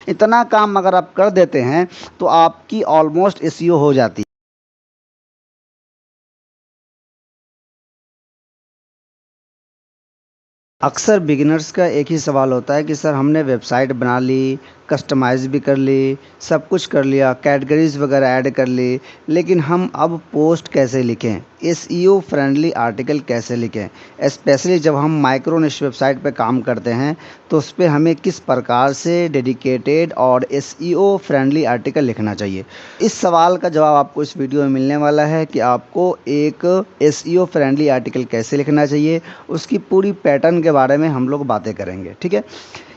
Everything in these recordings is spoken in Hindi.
इतना काम अगर आप कर देते हैं तो आपकी ऑलमोस्ट एसईओ हो जाती है। अक्सर बिगिनर्स का एक ही सवाल होता है कि सर हमने वेबसाइट बना ली, कस्टमाइज़ भी कर ली, सब कुछ कर लिया, कैटेगरीज़ वगैरह ऐड कर ली, लेकिन हम अब पोस्ट कैसे लिखें? एसईओ फ्रेंडली आर्टिकल कैसे लिखें? स्पेशली जब हम माइक्रो निश वेबसाइट पे काम करते हैं, तो उस पे हमें किस प्रकार से डेडिकेटेड और एसईओ फ्रेंडली आर्टिकल लिखना चाहिए? इस सवाल का जवाब आपको इस वीडियो में मिलने वाला है कि आपको एक एसईओ फ्रेंडली आर्टिकल कैसे लिखना चाहिए, उसकी पूरी पैटर्न के बारे में हम लोग बातें करेंगे, ठीक है।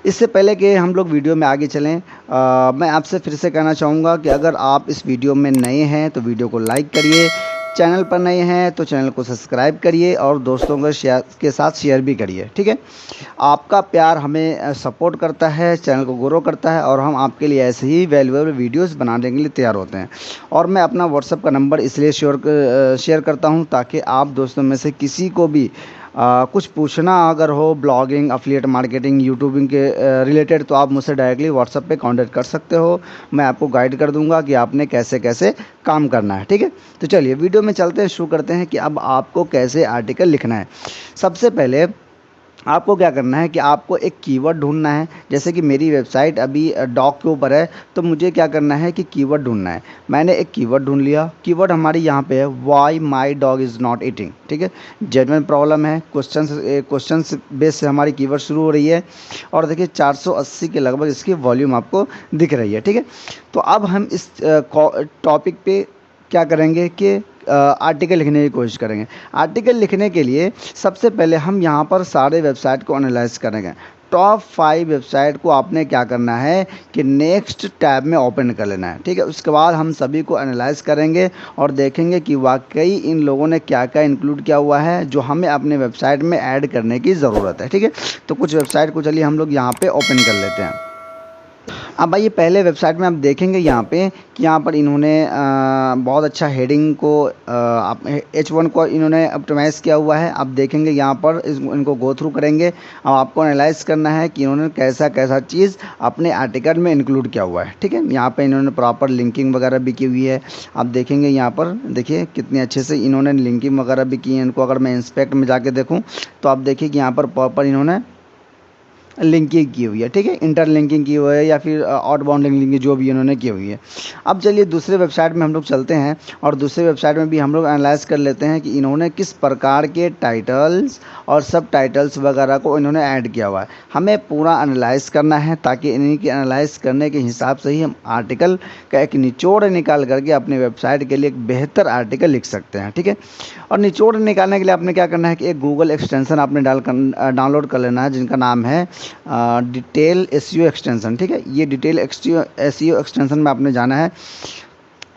इससे पहले कि हम लोग वीडियो में आगे चलें, मैं आपसे फिर से कहना चाहूँगा कि अगर आप इस वीडियो में नए हैं तो वीडियो को लाइक करिए, चैनल पर नए हैं तो चैनल को सब्सक्राइब करिए और दोस्तों के साथ शेयर भी करिए, ठीक है। आपका प्यार हमें सपोर्ट करता है, चैनल को ग्रो करता है और हम आपके लिए ऐसे ही वैल्यूएबल वीडियोस बनाने के लिए तैयार होते हैं। और मैं अपना व्हाट्सएप का नंबर इसलिए शेयर करता हूं ताकि आप दोस्तों में से किसी को भी कुछ पूछना अगर हो ब्लॉगिंग, अफिलिएट मार्केटिंग, यूट्यूबिंग के रिलेटेड, तो आप मुझसे डायरेक्टली व्हाट्सएप पे कांटेक्ट कर सकते हो। मैं आपको गाइड कर दूंगा कि आपने कैसे कैसे काम करना है, ठीक है। तो चलिए वीडियो में चलते हैं, शुरू करते हैं कि अब आपको कैसे आर्टिकल लिखना है। सबसे पहले आपको क्या करना है कि आपको एक कीवर्ड ढूंढना है। जैसे कि मेरी वेबसाइट अभी डॉग के ऊपर है, तो मुझे क्या करना है कि कीवर्ड ढूंढना है। मैंने एक कीवर्ड ढूंढ लिया। कीवर्ड हमारी यहाँ पे है why my dog is not eating, ठीक है। जेन्युइन प्रॉब्लम है, क्वेश्चन बेस से हमारी कीवर्ड शुरू हो रही है और देखिए 480 के लगभग इसकी वॉल्यूम आपको दिख रही है, ठीक है। तो अब हम इस टॉपिक पे क्या करेंगे कि आर्टिकल लिखने की कोशिश करेंगे। आर्टिकल लिखने के लिए सबसे पहले हम यहाँ पर सारे वेबसाइट को एनालाइज करेंगे। टॉप 5 वेबसाइट को आपने क्या करना है कि नेक्स्ट टैब में ओपन कर लेना है, ठीक है। उसके बाद हम सभी को एनालाइज करेंगे और देखेंगे कि वाकई इन लोगों ने क्या क्या इंक्लूड किया हुआ है जो हमें अपने वेबसाइट में ऐड करने की ज़रूरत है, ठीक है। तो कुछ वेबसाइट को चलिए हम लोग यहाँ पे ओपन कर लेते हैं। अब आइए पहले वेबसाइट में आप देखेंगे यहाँ पे कि यहाँ पर इन्होंने बहुत अच्छा हेडिंग को H1 को इन्होंने ऑप्टिमाइज़ किया हुआ है। आप देखेंगे यहाँ पर इनको गो थ्रू करेंगे। अब आपको एनालाइज करना है कि इन्होंने कैसा कैसा चीज़ अपने आर्टिकल में इंक्लूड किया हुआ है, ठीक है। यहाँ पे इन्होंने प्रॉपर लिंकिंग वगैरह भी की हुई है। आप देखेंगे यहाँ पर देखिए कितने अच्छे से इन्होंने लिंकिंग वगैरह भी की है। इनको अगर मैं इंस्पेक्ट में जाके देखूँ तो आप देखिए कि यहाँ पर प्रॉपर इन्होंने लिंकिंग की हुई है, ठीक है। इंटर लिंकिंग की हुई है या फिर आउट बाउंडिंग लिंकिंग जो भी इन्होंने की हुई है। अब चलिए दूसरे वेबसाइट में हम लोग चलते हैं और दूसरे वेबसाइट में भी हम लोग एनालाइज कर लेते हैं कि इन्होंने किस प्रकार के टाइटल्स और सब टाइटल्स वगैरह को इन्होंने ऐड किया हुआ है। हमें पूरा एनालाइज करना है ताकि इन्हीं की एनालाइज करने के हिसाब से ही हम आर्टिकल का एक निचोड़ निकाल करके अपने वेबसाइट के लिए एक बेहतर आर्टिकल लिख सकते हैं, ठीक है। और निचोड़ निकालने के लिए आपने क्या करना है कि एक गूगल एक्सटेंसन आपने डाउनलोड कर लेना है जिनका नाम है डिटेल एसईओ एक्सटेंशन, ठीक है। ये डिटेल एसईओ एक्सटेंशन में आपने जाना है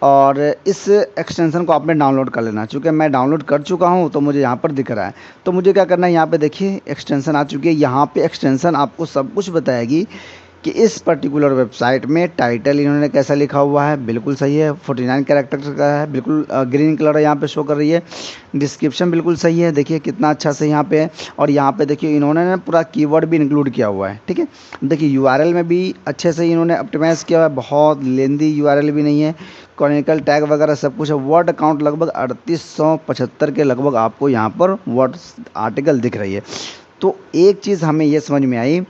और इस एक्सटेंशन को आपने डाउनलोड कर लेना। चूँकि मैं डाउनलोड कर चुका हूँ तो मुझे यहाँ पर दिख रहा है। तो मुझे क्या करना है, यहाँ पे देखिए एक्सटेंशन आ चुकी है। यहाँ पे एक्सटेंशन आपको सब कुछ बताएगी कि इस पर्टिकुलर वेबसाइट में टाइटल इन्होंने कैसा लिखा हुआ है। बिल्कुल सही है, 49 कैरेक्टर्स का है, बिल्कुल ग्रीन कलर यहाँ पे शो कर रही है। डिस्क्रिप्शन बिल्कुल सही है, देखिए कितना अच्छा से यहाँ पे है। और यहाँ पे देखिए इन्होंने ना पूरा कीवर्ड भी इंक्लूड किया हुआ है, ठीक है। देखिए यूआरएल में भी अच्छे से इन्होंने ऑप्टिमाइज़ किया हुआ है, बहुत लेंदी यूआरएल भी नहीं है। कॉनिकल टैग वगैरह सब कुछ है। वर्ड अकाउंट लगभग 3875 के लगभग आपको यहाँ पर वर्ड आर्टिकल दिख रही है। तो एक चीज़ हमें ये समझ में आई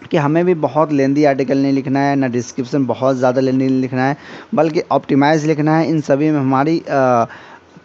कि हमें भी बहुत लेंदी आर्टिकल नहीं लिखना है, ना डिस्क्रिप्शन बहुत ज़्यादा लेंदी नहीं लिखना है, बल्कि ऑप्टिमाइज़ लिखना है। इन सभी में हमारी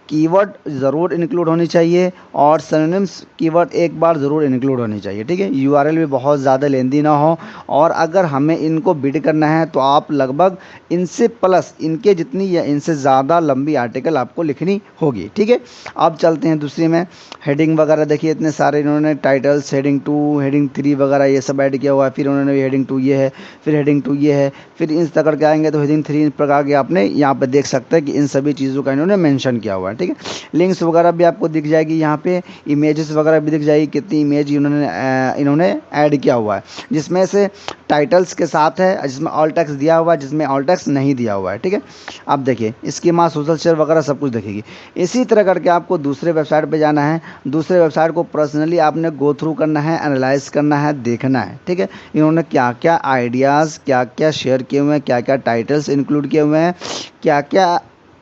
कीवर्ड ज़रूर इंक्लूड होनी चाहिए और सिनोनिम्स कीवर्ड एक बार ज़रूर इंक्लूड होनी चाहिए, ठीक है। यूआरएल भी बहुत ज़्यादा लेंदी ना हो और अगर हमें इनको बिड करना है तो आप लगभग इनसे प्लस इनके जितनी या इनसे ज़्यादा लंबी आर्टिकल आपको लिखनी होगी, ठीक है। अब चलते हैं दूसरी में। हेडिंग वगैरह देखिए इतने सारे इन्होंने टाइटल्स, हेडिंग 2, हेडिंग 3 वगैरह ये सब ऐड किया हुआ है। फिर उन्होंने हेडिंग 2 ये है, फिर हेडिंग 2 ये है, फिर इस तक करके आएंगे तो हेडिंग 3 प्रकार के आपने यहाँ पर देख सकते हैं कि इन सभी चीज़ों का इन्होंने मेंशन किया हुआ है। है, ठीक है। लिंक्स वगैरह भी आपको दिख जाएगी, यहाँ पे इमेजेस वगैरह भी दिख जाएगी, कितनी इमेज इन्होंने ऐड किया हुआ है, जिसमें से टाइटल्स के साथ है, जिसमें ऑल टेक्स्ट दिया हुआ है, जिसमें ऑल टेक्स्ट नहीं दिया हुआ है, ठीक है। अब देखिए इसकी माँ सोशल शेयर वगैरह सब कुछ देखेगी। इसी तरह करके आपको दूसरे वेबसाइट पे जाना है, दूसरे वेबसाइट को पर्सनली आपने गो थ्रू करना है, एनालाइज करना है, देखना है, ठीक है। इन्होंने क्या क्या आइडियाज़ क्या क्या शेयर किए हुए हैं, क्या क्या टाइटल्स इंक्लूड किए हुए हैं, क्या क्या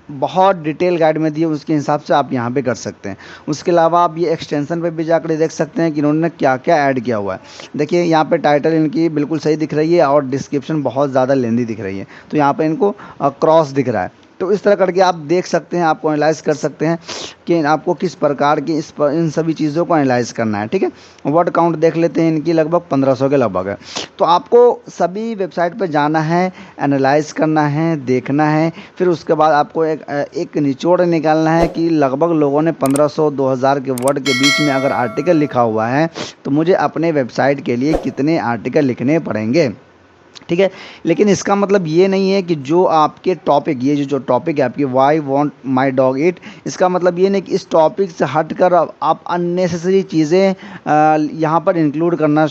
बहुत डिटेल गाइड में दिए, उसके हिसाब से आप यहाँ पे कर सकते हैं। उसके अलावा आप ये एक्सटेंशन पे भी जाकर देख सकते हैं कि इन्होंने क्या क्या ऐड किया हुआ है। देखिए यहाँ पे टाइटल इनकी बिल्कुल सही दिख रही है और डिस्क्रिप्शन बहुत ज़्यादा लेंदी दिख रही है, तो यहाँ पे इनको क्रॉस दिख रहा है। तो इस तरह करके आप देख सकते हैं, आपको एनालाइज कर सकते हैं कि आपको किस प्रकार की इन सभी चीज़ों को एनालाइज करना है, ठीक है। वर्ड काउंट देख लेते हैं, इनकी लगभग 1500 के लगभग है। तो आपको सभी वेबसाइट पर जाना है, एनालाइज करना है, देखना है, फिर उसके बाद आपको एक निचोड़ निकालना है कि लगभग लोगों ने 1500-2000 के वर्ड के बीच में अगर आर्टिकल लिखा हुआ है तो मुझे अपने वेबसाइट के लिए कितने आर्टिकल लिखने पड़ेंगे, ठीक है। लेकिन इसका मतलब ये नहीं है कि जो आपके टॉपिक, ये जो टॉपिक है आपकी why won't my dog eat, इसका मतलब ये नहीं कि इस टॉपिक से हटकर आप अननेसेसरी चीज़ें यहाँ पर इंक्लूड करना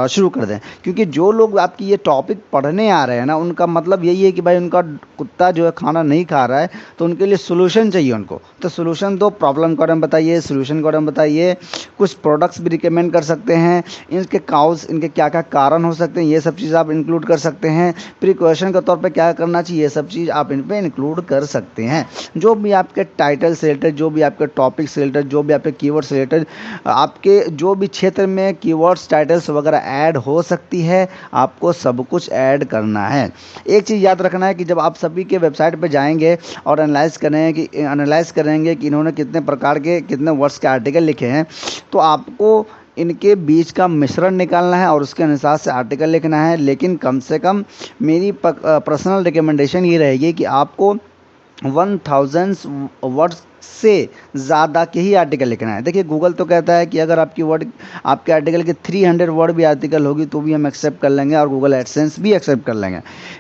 शुरू कर दें। क्योंकि जो लोग आपकी ये टॉपिक पढ़ने आ रहे हैं ना, उनका मतलब यही है कि भाई उनका कुत्ता जो है खाना नहीं खा रहा है, तो उनके लिए सोल्यूशन चाहिए उनको। तो सोल्यूशन दो, प्रॉब्लम के बारे में बताइए, सोल्यूशन के बारे में बताइए, कुछ प्रोडक्ट्स भी रिकमेंड कर सकते हैं, इनके काउज, इनके क्या क्या कारण हो सकते हैं, ये सब चीज़ आप इंक्लूड कर सकते हैं। प्रिकॉशन के तौर पर क्या करना चाहिए, ये सब चीज़ आप इन पर इंक्लूड कर सकते हैं। जो भी आपके टाइटल से रिलेटेड, जो भी आपके टॉपिक से रिलेटेड, जो भी आपके कीवर्ड से रिलेटेड, आपके जो भी क्षेत्र में कीवर्ड्स टाइटल्स वगैरह ऐड हो सकती है, आपको सब कुछ ऐड करना है। एक चीज़ याद रखना है कि जब आप सभी के वेबसाइट पे जाएंगे और एनालाइज करेंगे कि इन्होंने कितने प्रकार के, कितने वर्ड्स के आर्टिकल लिखे हैं, तो आपको इनके बीच का मिश्रण निकालना है और उसके अनुसार से आर्टिकल लिखना है। लेकिन कम से कम मेरी पर्सनल रिकमेंडेशन ये रहेगी कि आपको 1000 वर्ड्स से ज़्यादा के ही आर्टिकल लिखना है। देखिए गूगल तो कहता है कि अगर आपके आर्टिकल के 300 वर्ड भी आर्टिकल होगी तो भी हम एक्सेप्ट कर लेंगे और गूगल एडसेंस भी एक्सेप्ट कर लेंगे।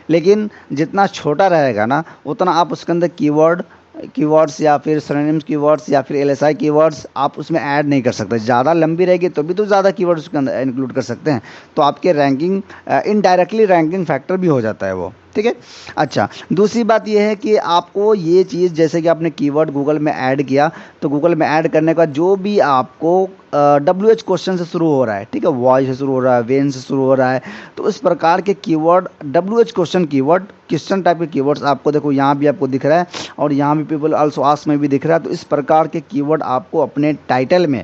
लेकिन जितना छोटा रहेगा ना, उतना आप उसके अंदर कीवर्ड्स या फिर सिनोनिम्स कीवर्ड्स या फिर एलएसआई कीवर्ड्स आप उसमें ऐड नहीं कर सकते। ज़्यादा लंबी रहेगी तो भी तो ज़्यादा कीवर्ड्स उसके अंदर इंक्लूड कर सकते हैं, तो आपके रैंकिंग इनडायरेक्टली रैंकिंग फैक्टर भी हो जाता है वो, ठीक है। अच्छा, दूसरी बात यह है कि आपको ये चीज़, जैसे कि आपने कीवर्ड गूगल में ऐड किया, तो गूगल में ऐड करने के बाद जो भी आपको WH क्वेश्चन से शुरू हो रहा है, ठीक है, वॉय से शुरू हो रहा है, वेन से शुरू हो रहा है, तो इस प्रकार के कीवर्ड WH क्वेश्चन टाइप के कीवर्ड्स आपको देखो यहाँ भी आपको दिख रहा है और यहाँ भी पीपल आल्सो आस्क में भी दिख रहा है। तो इस प्रकार के कीवर्ड आपको अपने टाइटल में,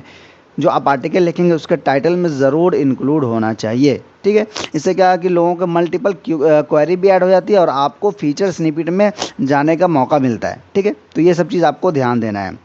जो आप आर्टिकल लिखेंगे उसके टाइटल में ज़रूर इंक्लूड होना चाहिए, ठीक है। इससे क्या है कि लोगों के मल्टीपल क्वेरी भी ऐड हो जाती है और आपको फीचर स्निपेट में जाने का मौका मिलता है, ठीक है। तो ये सब चीज़ आपको ध्यान देना है।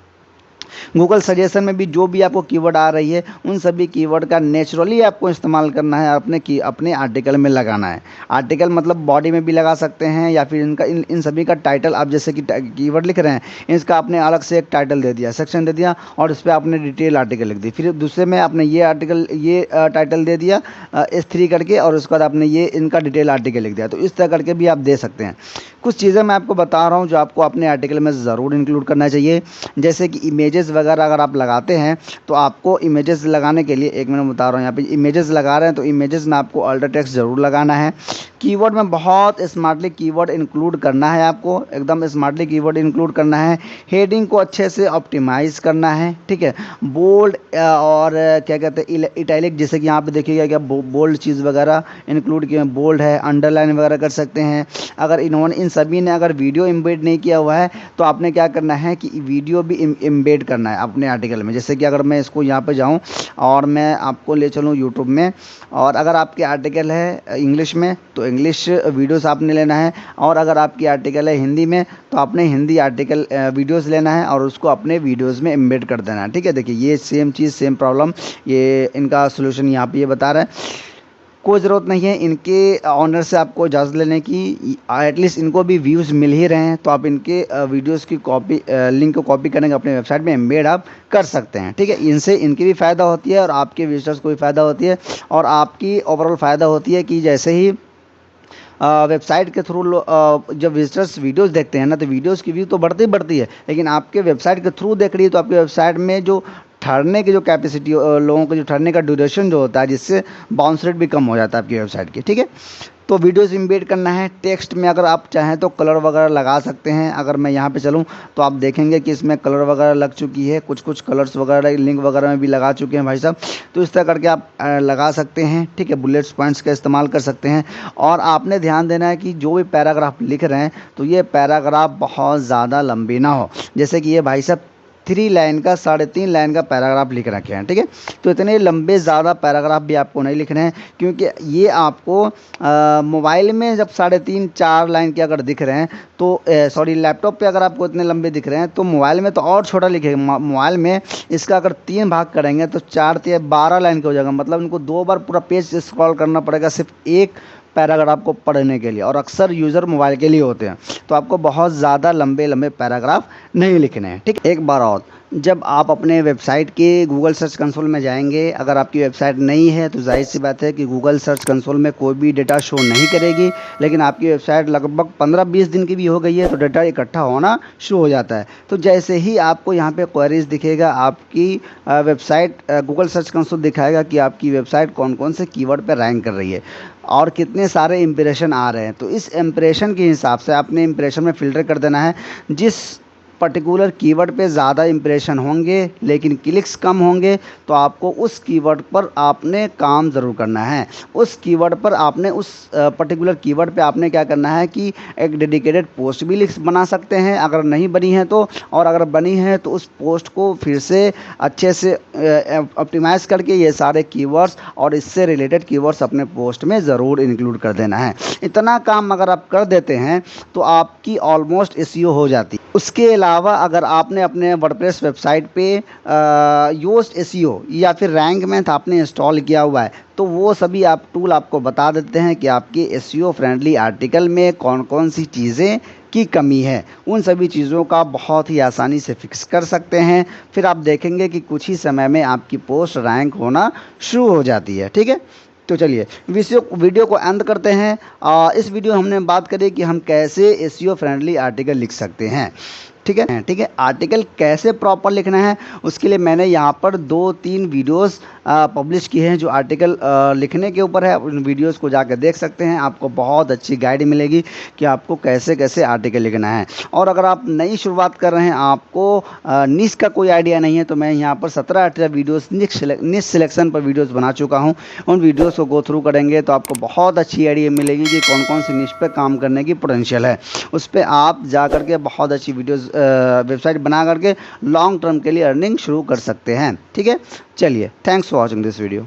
गूगल सजेशन में भी जो भी आपको कीवर्ड आ रही है, उन सभी कीवर्ड का नेचुरली आपको इस्तेमाल करना है, अपने आर्टिकल में लगाना है। आर्टिकल मतलब बॉडी में भी लगा सकते हैं या फिर इन सभी का टाइटल, आप जैसे कि कीवर्ड लिख रहे हैं, इसका आपने अलग से एक टाइटल दे दिया, सेक्शन दे दिया और इस पर आपने डिटेल आर्टिकल लिख दी। फिर दूसरे में आपने ये टाइटल दे दिया S3 करके और उसके बाद आपने ये इनका डिटेल आर्टिकल लिख दिया। तो इस तरह करके भी आप दे सकते हैं। कुछ चीज़ें मैं आपको बता रहा हूँ जो आपको अपने आर्टिकल में ज़रूर इंक्लूड करना चाहिए, जैसे कि इमेजेस वगैरह अगर आप लगाते हैं तो आपको इमेजेस लगाने के लिए, एक मिनट बता रहा हूँ, यहाँ पे इमेजेस लगा रहे हैं तो इमेजेस में आपको अल्टर टेक्स्ट ज़रूर लगाना है। कीवर्ड में बहुत स्मार्टली कीवर्ड इंक्लूड करना है, आपको एकदम स्मार्टली कीवर्ड इंक्लूड करना है। हेडिंग को अच्छे से ऑप्टिमाइज़ करना है, ठीक है। बोल्ड और क्या कहते हैं इटैलिक, जैसे कि यहाँ पे देखिएगा क्या बोल्ड चीज़ वगैरह इंक्लूड किए, बोल्ड है, अंडरलाइन वगैरह कर सकते हैं। अगर इन्होंने इन सभी ने अगर वीडियो एम्बेड नहीं किया हुआ है तो आपने क्या करना है कि वीडियो भी एम्बेड करना है अपने आर्टिकल में। जैसे कि अगर मैं इसको यहाँ पे जाऊँ और मैं आपको ले चलूँ यूट्यूब में, और अगर आपके आर्टिकल है इंग्लिश में तो इंग्लिश वीडियोस आपने लेना है, और अगर आपकी आर्टिकल है हिंदी में तो आपने हिंदी आर्टिकल वीडियोस लेना है और उसको अपने वीडियोस में एम्बेड कर देना है, ठीक है। देखिए ये सेम चीज़, सेम प्रॉब्लम, ये इनका सोल्यूशन यहाँ पे ये बता रहा है। कोई ज़रूरत नहीं है इनके ऑनर से आपको इजाज़त लेने की, एटलीस्ट इनको भी व्यूज़ मिल ही रहे हैं तो आप इनके वीडियोस की लिंक को कॉपी करके अपने वेबसाइट में एम्बेड आप कर सकते हैं, ठीक है। इनसे इनकी भी फ़ायदा होती है और आपके विजिटर्स को भी फ़ायदा होती है और आपकी ओवरऑल फ़ायदा होती है कि जैसे ही वेबसाइट के थ्रू जब विजिटर्स वीडियोस देखते हैं ना, तो वीडियोस की व्यू तो बढ़ती ही बढ़ती है, लेकिन आपके वेबसाइट के थ्रू देख रही है तो आपके वेबसाइट में जो ठहरने की जो कैपेसिटी, लोगों के जो ठहरने का ड्यूरेशन जो होता है, जिससे बाउंस रेट भी कम हो जाता है आपकी वेबसाइट की। ठीक है, तो वीडियोस इम्बेड करना है टेक्स्ट में, अगर आप चाहें तो कलर वगैरह लगा सकते हैं। अगर मैं यहाँ पे चलूँ तो आप देखेंगे कि इसमें कलर वगैरह लग चुकी है, कुछ कुछ कलर्स वगैरह लिंक वगैरह में भी लगा चुके हैं भाई साहब। तो इस तरह करके आप लगा सकते हैं। ठीक है, बुलेट्स पॉइंट्स का इस्तेमाल कर सकते हैं। और आपने ध्यान देना है कि जो भी पैराग्राफ लिख रहे हैं तो ये पैराग्राफ बहुत ज़्यादा लंबी ना हो। जैसे कि ये भाई साहब 3 लाइन का 3.5 लाइन का पैराग्राफ लिख रखे हैं। ठीक है, तो इतने लंबे ज़्यादा पैराग्राफ भी आपको नहीं लिखने हैं, क्योंकि ये आपको मोबाइल में जब 3.5-4 लाइन के अगर दिख रहे हैं तो सॉरी, लैपटॉप पे अगर आपको इतने लंबे दिख रहे हैं तो मोबाइल में तो और छोटा लिखेगा। मोबाइल में इसका अगर 3 भाग करेंगे तो 4-12 लाइन का हो जाएगा। मतलब इनको 2 बार पूरा पेज स्क्रॉल करना पड़ेगा सिर्फ एक पैराग्राफ को पढ़ने के लिए, और अक्सर यूज़र मोबाइल के लिए होते हैं। तो आपको बहुत ज़्यादा लंबे लंबे पैराग्राफ नहीं लिखने हैं। ठीक है, एक बार और, जब आप अपने वेबसाइट के गूगल सर्च कंसोल में जाएंगे, अगर आपकी वेबसाइट नई है तो जाहिर सी बात है कि गूगल सर्च कंसोल में कोई भी डेटा शो नहीं करेगी। लेकिन आपकी वेबसाइट लगभग 15-20 दिन की भी हो गई है तो डेटा इकट्ठा होना शुरू हो जाता है। तो जैसे ही आपको यहाँ पे क्वेरीज दिखेगा, आपकी वेबसाइट गूगल सर्च कंसोल दिखाएगा कि आपकी वेबसाइट कौन कौन से कीवर्ड पर रैंक कर रही है और कितने सारे इम्प्रेशन आ रहे हैं। तो इस इम्प्रेशन के हिसाब से आपने इम्प्रेशन में फ़िल्टर कर देना है। जिस पर्टिकुलर कीवर्ड पे ज़्यादा इम्प्रेशन होंगे लेकिन क्लिक्स कम होंगे तो आपको उस कीवर्ड पर आपने काम ज़रूर करना है। उस कीवर्ड पर आपने उस पर्टिकुलर कीवर्ड पे आपने क्या करना है कि एक डेडिकेटेड पोस्ट भी बना सकते हैं अगर नहीं बनी है तो, और अगर बनी है तो उस पोस्ट को फिर से अच्छे से ऑप्टिमाइज़ करके ये सारे कीवर्ड्स और इससे रिलेटेड कीवर्ड्स अपने पोस्ट में ज़रूर इंक्लूड कर देना है। इतना काम अगर आप कर देते हैं तो आपकी ऑलमोस्ट एसईओ हो जाती है। उसके अलावा अगर आपने अपने वर्डप्रेस वेबसाइट पे योस्ट एसईओ या फिर रैंक मैथ आपने इंस्टॉल किया हुआ है तो वो सभी आप टूल आपको बता देते हैं कि आपके एसईओ फ्रेंडली आर्टिकल में कौन कौन सी चीज़ें की कमी है। उन सभी चीज़ों का बहुत ही आसानी से फिक्स कर सकते हैं। फिर आप देखेंगे कि कुछ ही समय में आपकी पोस्ट रैंक होना शुरू हो जाती है। ठीक है, तो चलिए वीडियो को एंड करते हैं। इस वीडियो में हमने बात करी कि हम कैसे एसईओ फ्रेंडली आर्टिकल लिख सकते हैं। ठीक है, आर्टिकल कैसे प्रॉपर लिखना है उसके लिए मैंने यहाँ पर 2-3 वीडियोस पब्लिश किए हैं जो आर्टिकल लिखने के ऊपर है। उन वीडियोस को जाकर देख सकते हैं, आपको बहुत अच्छी गाइड मिलेगी कि आपको कैसे कैसे आर्टिकल लिखना है। और अगर आप नई शुरुआत कर रहे हैं, आपको निश का कोई आइडिया नहीं है, तो मैं यहाँ पर 17-18 वीडियोस निश सिलेक्शन पर वीडियोस बना चुका हूँ। उन वीडियोस को गो थ्रू करेंगे तो आपको बहुत अच्छी आइडिया मिलेगी कि कौन कौन सी निश पे काम करने की पोटेंशियल है। उस पर आप जा करके बहुत अच्छी वीडियोस वेबसाइट बना करके लॉन्ग टर्म के लिए अर्निंग शुरू कर सकते हैं। ठीक है, चलिए, thanks for watching this video.